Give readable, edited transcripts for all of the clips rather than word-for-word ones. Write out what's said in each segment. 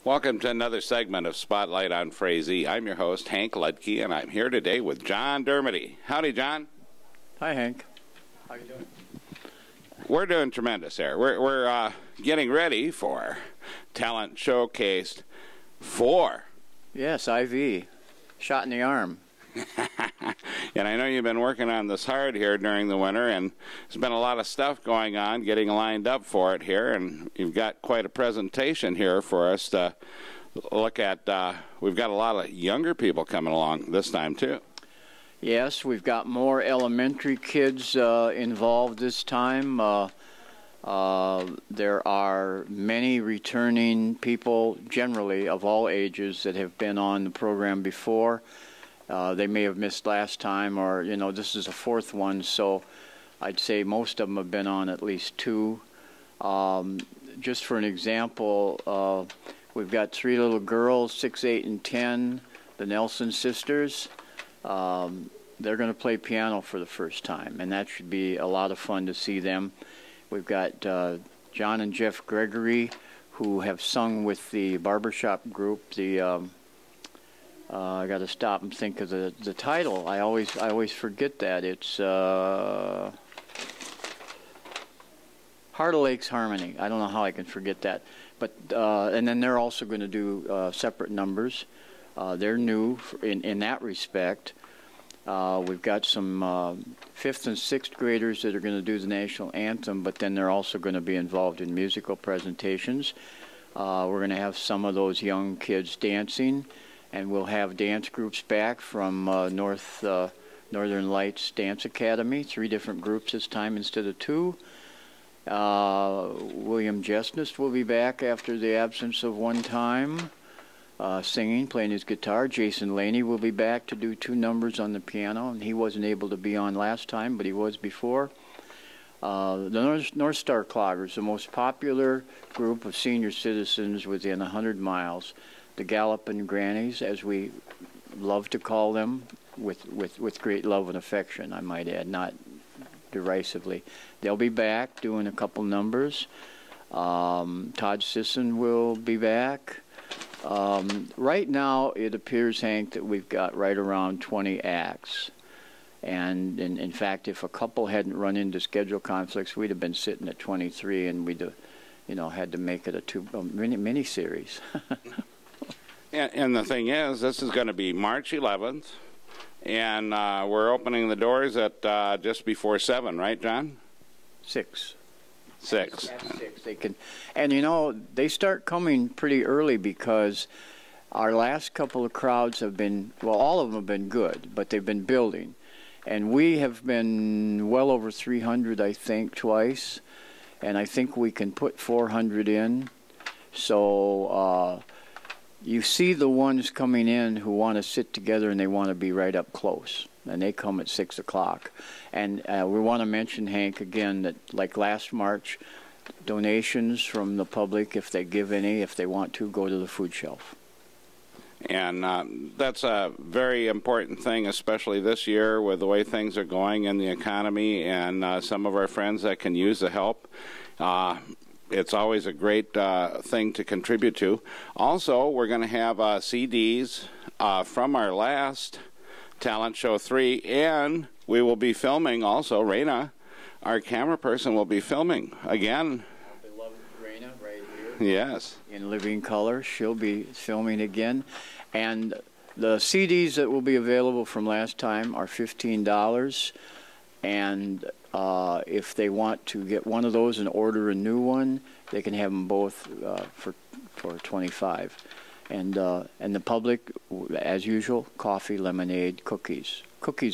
Welcome to another segment of Spotlight on Frazee. I'm your host, Hank Ludke, and I'm here today with John Dermody. Howdy, John. Hi, Hank. How you doing? We're doing tremendous here. We're getting ready for Talent Showcase 4. Yes, IV. Shot in the arm. And I know you've been working on this hard here during the winter, and there's been a lot of stuff going on, getting lined up for it here, and you've got quite a presentation here for us to look at. We've got a lot of younger people coming along this time, too. Yes, we've got more elementary kids involved this time. There are many returning people, generally of all ages, that have been on the program before. They may have missed last time, or, you know, this is a fourth one, so I'd say most of them have been on at least 2. Just for an example, we've got 3 little girls, 6, 8, and 10, the Nelson sisters. They're going to play piano for the first time, and that should be a lot of fun to see them. We've got John and Jeff Gregory, who have sung with the barbershop group, the I got to stop and think of the title. I always forget that. It's Heart of Lakes Harmony. I don't know how I can forget that. But and then they're also going to do separate numbers. They're new in that respect. We've got some 5th and 6th graders that are going to do the national anthem, but then they're also going to be involved in musical presentations. We're going to have some of those young kids dancing. And we'll have dance groups back from Northern Lights Dance Academy, 3 different groups this time instead of 2. William Jesness will be back after the absence of one time, singing, playing his guitar. Jason Laney will be back to do 2 numbers on the piano, and he wasn't able to be on last time, but he was before. The North Star Cloggers, the most popular group of senior citizens within 100 miles. The Gallopin' Grannies, as we love to call them, with great love and affection, I might add, not derisively. They'll be back doing a couple numbers. Todd Sisson will be back. Right now, it appears, Hank, that we've got right around 20 acts. And in fact, if a couple hadn't run into schedule conflicts, we'd have been sitting at 23, and we'd have, you know, had to make it a mini-series. And the thing is, this is going to be March 11th, and we're opening the doors at just before 7, right, John? 6. 6. At 6. They can, and you know, they start coming pretty early because our last couple of crowds have been, well, all of them have been good, but they've been building. And we have been well over 300, I think, twice, and I think we can put 400 in. So you see the ones coming in who want to sit together and they want to be right up close, and they come at 6 o'clock. And we want to mention, Hank, again, that like last March, donations from the public, if they give any, if they want to, go to the food shelf. And that's a very important thing, especially this year with the way things are going in the economy, and some of our friends that can use the help. It's always a great thing to contribute to. Also, we're going to have CDs from our last Talent Show 3, and we will be filming also. Raina, our camera person, will be filming again. Our beloved Raina, right here. Yes. In living color. She'll be filming again. And the CDs that will be available from last time are $15. And if they want to get one of those and order a new one, they can have them both for $25. And the public, as usual, coffee, lemonade, cookies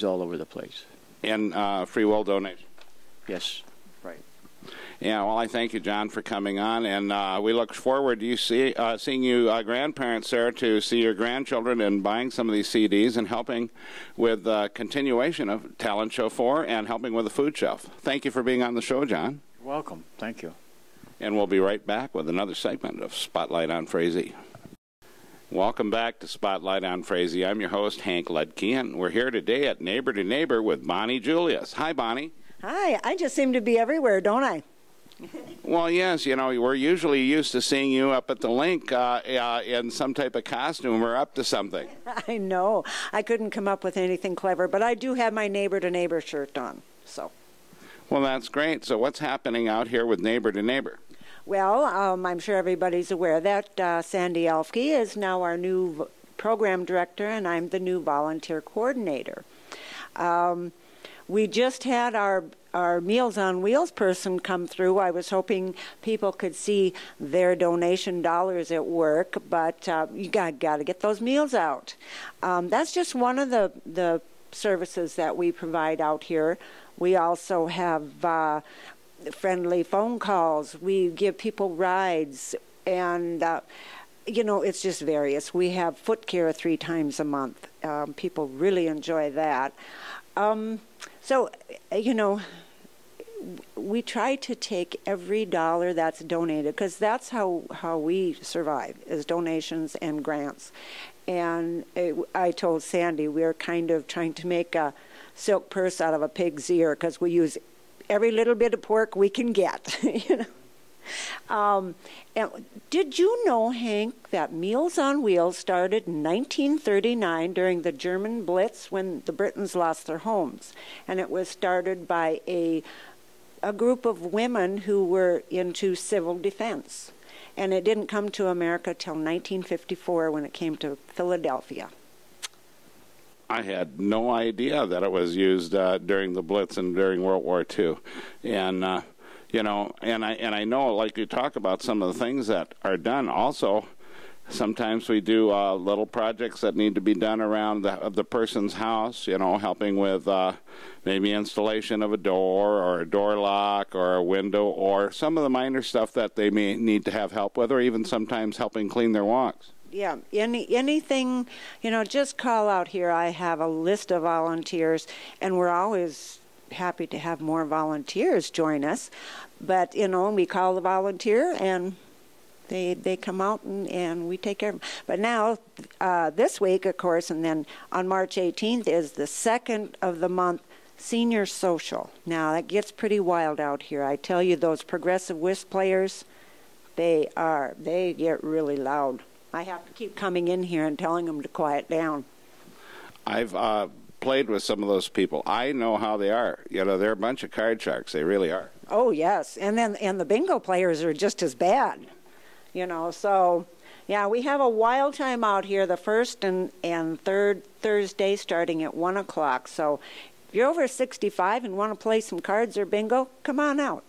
all over the place. And free will donation. Yes, right. Yeah, well, I thank you, John, for coming on, and we look forward to you seeing you grandparents there to see your grandchildren and buying some of these CDs and helping with continuation of Talent Show 4 and helping with the food shelf. Thank you for being on the show, John. You're welcome. Thank you. And we'll be right back with another segment of Spotlight on Frazee. Welcome back to Spotlight on Frazee. I'm your host, Hank Ludke, and we're here today at Neighbor to Neighbor with Bonnie Julius. Hi, Bonnie. Hi. I just seem to be everywhere, don't I? Well, yes, you know, we're usually used to seeing you up at the link in some type of costume or up to something. I know. I couldn't come up with anything clever, but I do have my Neighbor to Neighbor shirt on. So. Well, that's great. So what's happening out here with Neighbor to Neighbor? Well, I'm sure everybody's aware that Sandy Elfke is now our new program director, and I'm the new volunteer coordinator. We just had our Meals on Wheels person come through. I was hoping people could see their donation dollars at work, but you got to get those meals out. That's just one of the services that we provide out here. We also have friendly phone calls. We give people rides, and you know, it's just various. We have foot care 3 times a month. People really enjoy that. So, you know, we try to take every dollar that's donated, because that's how we survive, is donations and grants. And I told Sandy we're kind of trying to make a silk purse out of a pig's ear, because we use every little bit of pork we can get, you know. And did you know, Hank, that Meals on Wheels started in 1939 during the German Blitz, when the Britons lost their homes? And it was started by a group of women who were into civil defense. And it didn't come to America till 1954 when it came to Philadelphia. I had no idea that it was used during the Blitz and during World War II. And you know, and I know, like you talk about some of the things that are done. Also, sometimes we do little projects that need to be done around the person's house, you know, helping with maybe installation of a door or a door lock or a window, or some of the minor stuff that they may need to have help with, or even sometimes helping clean their walks. Yeah, anything, you know, just call out here. I have a list of volunteers, and we're always happy to have more volunteers join us. But, you know, we call the volunteer, and they come out, and we take care of them. But now, this week, of course, and then on March 18th is the second of the month senior social. Now, that gets pretty wild out here. I tell you, those progressive whist players, they get really loud. I have to keep coming in here and telling them to quiet down. I've played with some of those people. I know how they are. You know, they're a bunch of card sharks. They really are. Oh, yes. And the bingo players are just as bad. You know, so, yeah, we have a wild time out here, the first and third Thursday starting at 1 o'clock. So if you're over 65 and want to play some cards or bingo, come on out.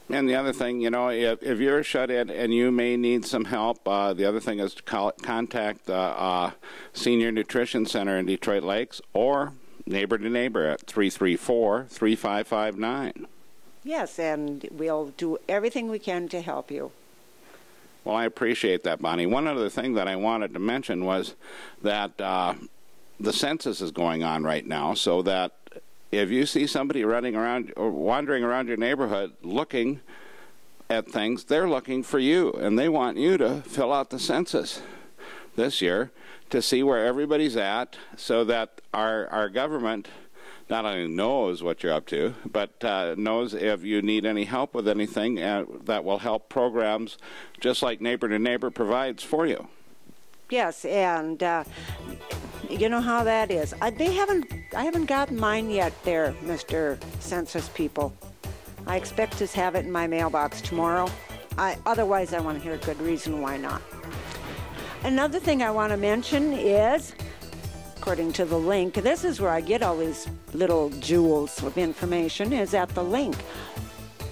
And the other thing, you know, if you're shut in and you may need some help, the other thing is to contact the Senior Nutrition Center in Detroit Lakes or Neighbor to Neighbor at 334-3559. Yes, and we'll do everything we can to help you. Well, I appreciate that, Bonnie. One other thing that I wanted to mention was that the census is going on right now, so that if you see somebody running around or wandering around your neighborhood looking at things, they're looking for you, and they want you to fill out the census this year to see where everybody's at, so that our government not only knows what you're up to, but knows if you need any help with anything that will help programs just like Neighbor to Neighbor provides for you. Yes, and you know how that is. I haven't gotten mine yet there, Mr. Census people. I expect to have it in my mailbox tomorrow. Otherwise, I want to hear a good reason why not. Another thing I want to mention is, according to the link, this is where I get all these little jewels of information, is at the link.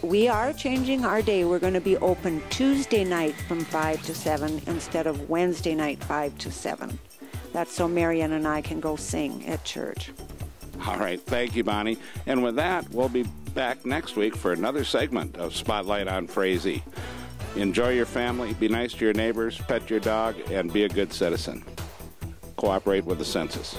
We are changing our day. We're going to be open Tuesday night from 5 to 7 instead of Wednesday night 5 to 7. That's so Marian and I can go sing at church. All right. Thank you, Bonnie. And with that, we'll be back next week for another segment of Spotlight on Frazee. Enjoy your family, be nice to your neighbors, pet your dog, and be a good citizen. Cooperate with the census.